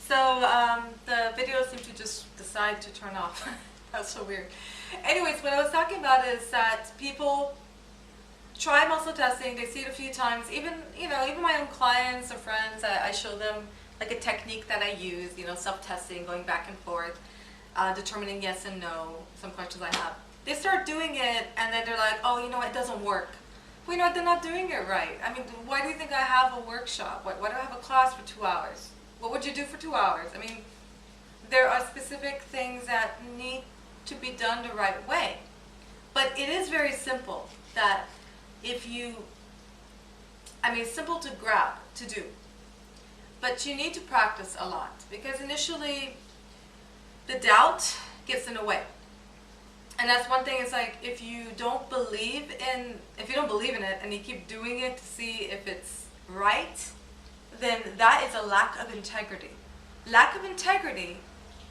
So the video seemed to just decide to turn off. That's so weird. Anyways, what I was talking about is that people try muscle testing. They see it a few times. Even my own clients or friends, I show them like a technique that I use. Self-testing, going back and forth, determining yes and no. Some questions I have. They start doing it, and then they're like, "Oh, it doesn't work." Well, they're not doing it right. I mean, why do you think I have a workshop? Why do I have a class for 2 hours? What would you do for 2 hours? I mean, there are specific things that need to be done the right way. But it is very simple that it's simple to grab, to do. But you need to practice a lot because initially the doubt gets in the way. And that's one thing, it's like if you don't believe in it and you keep doing it to see if it's right, then that is a lack of integrity. Lack of integrity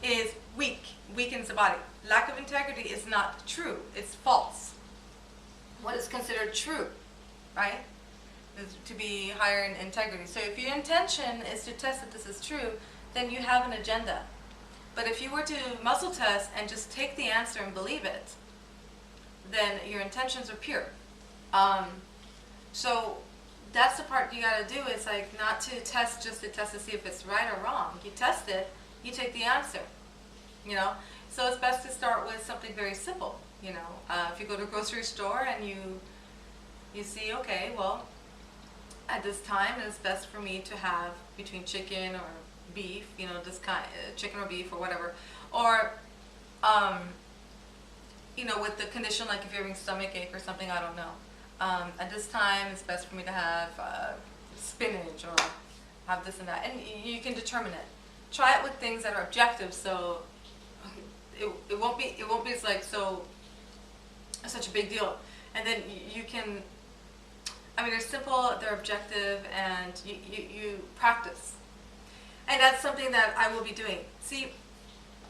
is weakens the body. Lack of integrity is not true, it's false. What is considered true, right, is to be higher in integrity. So if your intention is to test that this is true, then you have an agenda. But if you were to muscle test and just take the answer and believe it, then your intentions are pure. So that's the part you got to do. It's like not to test just to test to see if it's right or wrong. You test it, you take the answer. So it's best to start with something very simple. If you go to a grocery store and you see, okay, well, at this time it's best for me to have between chicken or beef, this kind, chicken or beef or whatever, or with the condition like if you're having stomach ache or something, I don't know. At this time, it's best for me to have spinach or have this and that, and you can determine it. Try it with things that are objective, so it won't be like such a big deal. And then you can. They're simple, they're objective, and you practice. And that's something that I will be doing. See,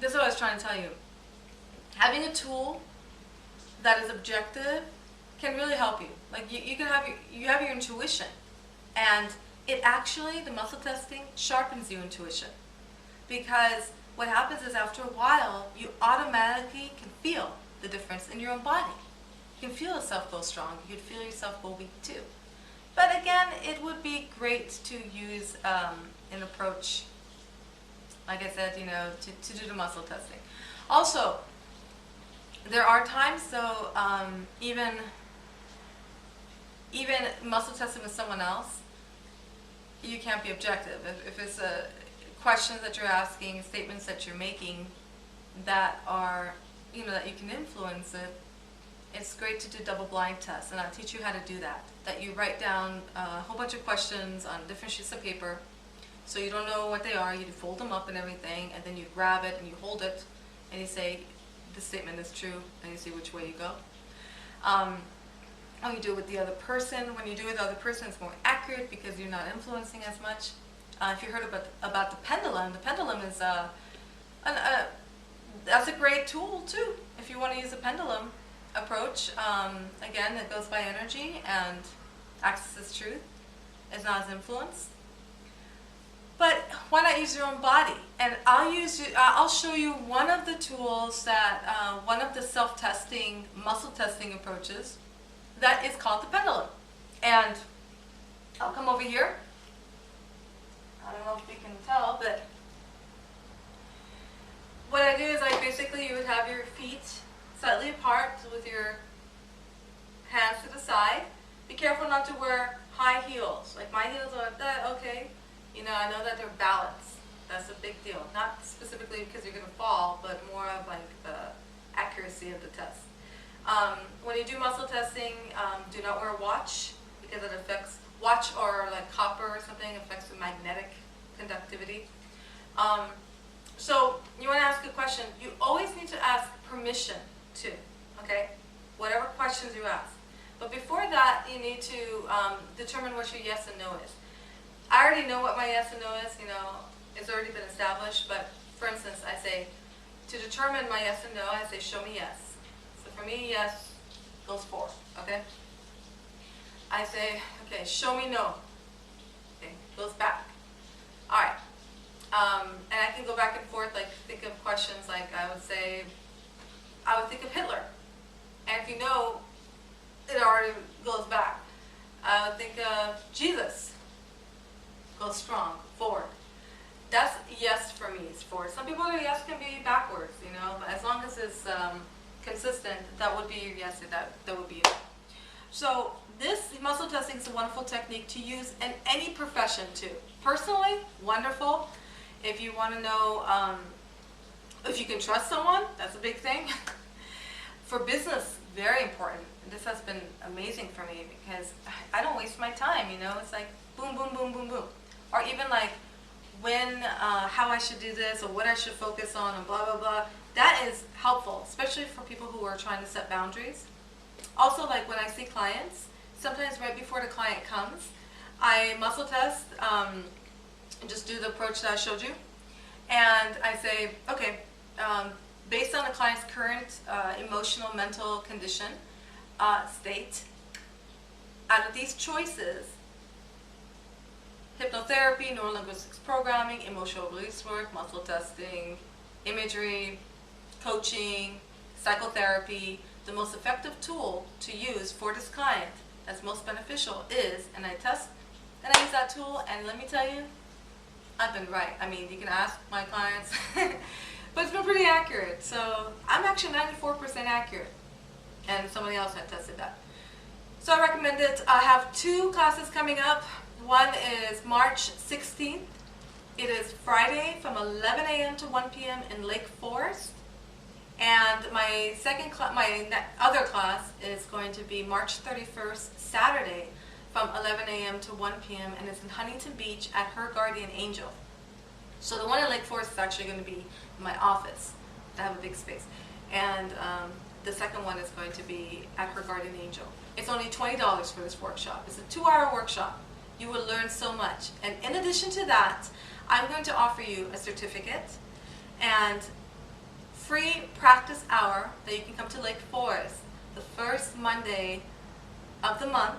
this is what I was trying to tell you. Having a tool that is objective can really help you. Like you have your intuition, and it actually, the muscle testing sharpens your intuition, because what happens is after a while you automatically can feel the difference in your own body. You can feel yourself go strong. You can feel yourself go weak too. But again, it would be great to use an approach, like I said, to do the muscle testing. Also, there are times, so even muscle testing with someone else, you can't be objective. If it's questions that you're asking, statements that you're making that are, that you can influence it, it's great to do double blind tests, and I'll teach you how to do that. That you write down a whole bunch of questions on different sheets of paper, so you don't know what they are, you fold them up and everything, and then you grab it and you hold it, and you say, this statement is true, and you see which way you go. When you do it with the other person, it's more accurate because you're not influencing as much. If you heard about the pendulum is that's a great tool too. If you want to use a pendulum approach, again, it goes by energy and accesses truth. It's not as influenced. But why not use your own body? And I'll show you one of the tools that one of the self-testing, muscle testing approaches that is called the pendulum. And I'll come over here. I don't know if you can tell, but what I do is basically you would have your feet slightly apart with your hands to the side. Be careful not to wear high heels. Like my heels are like that, okay. I know that they're balanced. That's a big deal. Not specifically because you're going to fall, but more of the accuracy of the test. When you do muscle testing, do not wear a watch because it affects, watch or like copper or something affects the magnetic conductivity. So you want to ask a question, you always need to ask permission too, okay? Whatever questions you ask. But before that, you need to determine what your yes and no is. I already know what my yes and no is, it's already been established, but for instance, I say, to determine my yes and no, I say, show me yes. So for me, yes goes forward, okay? I say, okay, show me no. Okay, goes back. All right. And I can go back and forth, like think of questions like I would think of Hitler. And if you know, it already goes back. I would think of Jesus. Go strong, forward. That's yes for me, it's forward. Some people are yes can be backwards, you know, but as long as it's consistent, that would be yes, that would be it. So this muscle testing is a wonderful technique to use in any profession too. Personally, wonderful. If you want to know if you can trust someone, that's a big thing. For business, very important. This has been amazing for me because I don't waste my time, you know. It's like boom, boom, boom, boom, boom. Or even like when, how I should do this or what I should focus on and blah, blah, blah. That is helpful, especially for people who are trying to set boundaries. Also, like when I see clients, sometimes right before the client comes, I muscle test, just do the approach that I showed you. And I say, okay, based on the client's current emotional, mental condition, state, out of these choices, hypnotherapy, neurolinguistics programming, emotional release work, muscle testing, imagery, coaching, psychotherapy, the most effective tool to use for this client that's most beneficial is, and I test and I use that tool, and let me tell you, I've been right. I mean, you can ask my clients, but it's been pretty accurate. So I'm actually 94% accurate, and somebody else had tested that. So I recommend it. I have 2 classes coming up. One is March 16th. It is Friday from 11 a.m. to 1 p.m. in Lake Forest. And my other class is going to be March 31st, Saturday, from 11 a.m. to 1 p.m. and it's in Huntington Beach at Her Guardian Angel. So the one in Lake Forest is actually going to be in my office. I have a big space. And the second one is going to be at Her Guardian Angel. It's only $20 for this workshop. It's a 2-hour workshop. You will learn so much. And in addition to that, I'm going to offer you a certificate and free practice hour that you can come to Lake Forest the first Monday of the month,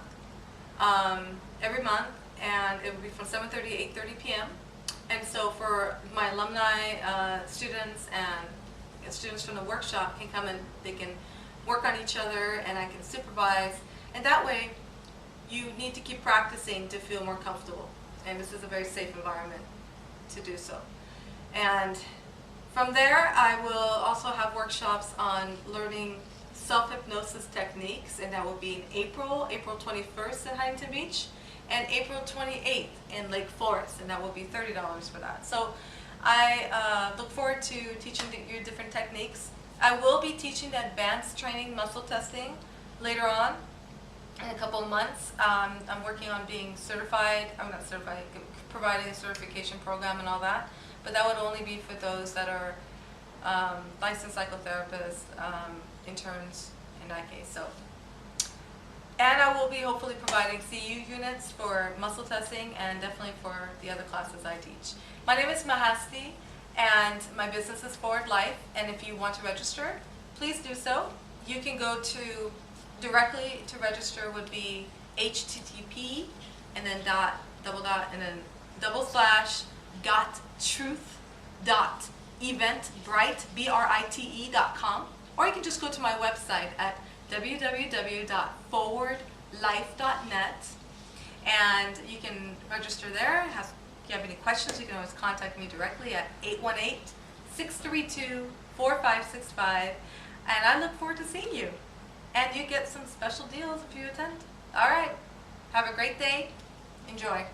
every month, and it will be from 7:30 to 8:30 p.m. And so for my alumni, students, and students from the workshop can come and they can work on each other, and I can supervise. And that way, you need to keep practicing to feel more comfortable. And this is a very safe environment to do so. And from there, I will also have workshops on learning self-hypnosis techniques, and that will be in April 21st in Huntington Beach, and April 28th in Lake Forest, and that will be $30 for that. So I look forward to teaching you different techniques. I will be teaching the advanced training muscle testing later on in a couple of months. I'm working on being certified. I'm not certified, providing a certification program and all that, but that would only be for those that are licensed psychotherapists, interns in that case. So, and I will be hopefully providing CU units for muscle testing and definitely for the other classes I teach. My name is Mahastee, and my business is Forward Life, and if you want to register, please do so. You can go to directly to register would be http and then double dot and then /eventbrite.com, or you can just go to my website at www.forwardlife.net, and you can register there. If you have any questions, you can always contact me directly at 818-632-4565, and I look forward to seeing you. And you get some special deals if you attend. All right. Have a great day. Enjoy.